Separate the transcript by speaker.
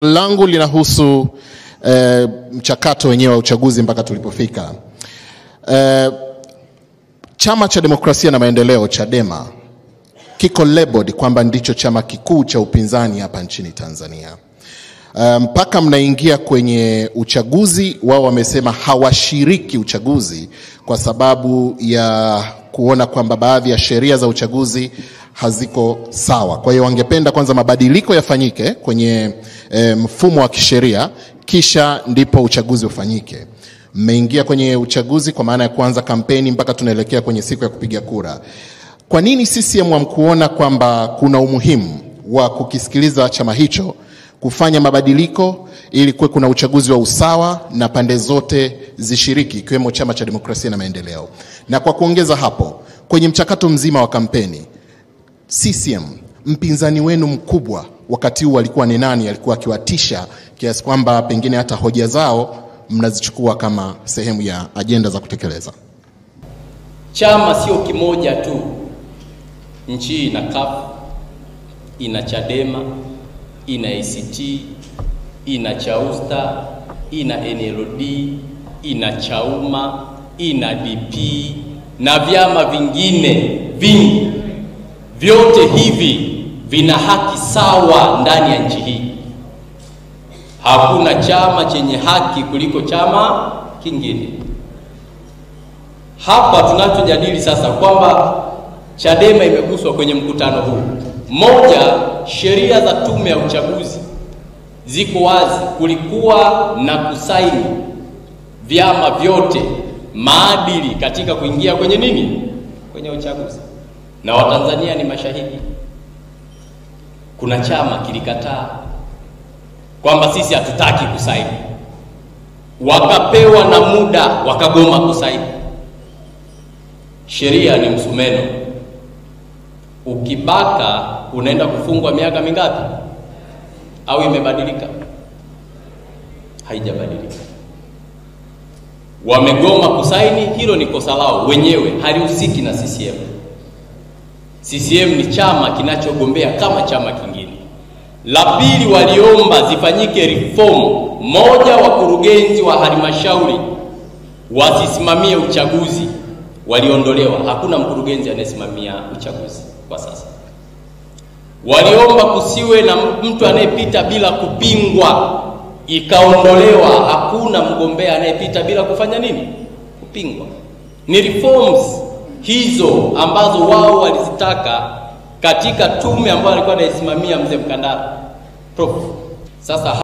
Speaker 1: Langu linahusu mchakato wenyewe wa uchaguzi mpaka tulipofika. Chama cha Demokrasia na Maendeleo, Chadema, kiko labeled kwamba ndicho chama kikuu cha upinzani hapa nchini Tanzania. Mpaka mnaingia kwenye uchaguzi, wao wamesema hawashiriki uchaguzi kwa sababu ya kuona kwamba baadhi ya sheria za uchaguzi haziko sawa. Kwa hiyo wangependa kwanza mabadiliko yafanyike kwenye mfumo wa kisheria, kisha ndipo uchaguzi ufanyike. Mmeingia kwenye uchaguzi kwa maana ya kuanza kampeni mpaka tunaelekea kwenye siku ya kupiga kura. Kwa nini CCM hamkuona kwamba kuna umuhimu wa kukisikiliza chama hicho kufanya mabadiliko ili kuwe kuna uchaguzi wa usawa na pande zote zishiriki, ikiwemo Chama cha Demokrasia na Maendeleo? Na kwa kuongeza hapo, kwenye mchakato mzima wa kampeni, CCM, mpinzani wenu mkubwa wakati huu alikuwa ni nani? Alikuwa akiwatisha kiasi kwamba pengine hata hoja zao mnazichukua kama sehemu ya ajenda za kutekeleza.
Speaker 2: Chama sio kimoja tu. Nchi ina CUF, ina Chadema, ina ACT, ina Chausta, ina NLD, ina Chauma, ina DP na vyama vingine vingi. Vyote hivi vina haki sawa ndani ya nchi hii. Hakuna chama chenye haki kuliko chama kingine. Hapa tunachojadili sasa kwamba Chadema imeguswa kwenye mkutano huu. Moja, sheria za tume ya uchaguzi ziko wazi. Kulikuwa na kusaini vyama vyote maadili katika kuingia kwenye nini? Kwenye uchaguzi. Na Watanzania ni mashahidi. Kuna chama kilikataa kwamba sisi hatutaki kusaini. Wakapewa na muda, wakagoma kusaini. Sheria ni msumeno. Ukibaka unaenda kufungwa miaka mingapi? Au imebadilika? Haijabadilika. Wamegoma kusaini, hilo ni kosa lao wenyewe, halihusiki na CCM. CCM ni chama kinachogombea kama chama kingine. La pili, waliomba zifanyike reform. Moja, wakurugenzi wa halmashauri wasisimamie uchaguzi, waliondolewa. Hakuna mkurugenzi anayesimamia uchaguzi kwa sasa. Waliomba kusiwe na mtu anayepita bila kupingwa, ikaondolewa. Hakuna mgombea anayepita bila kufanya nini? Kupingwa. Ni reforms hizo ambazo wao walizitaka katika tume ambayo alikuwa anaisimamia Mzee Mkandara Prof. Sasa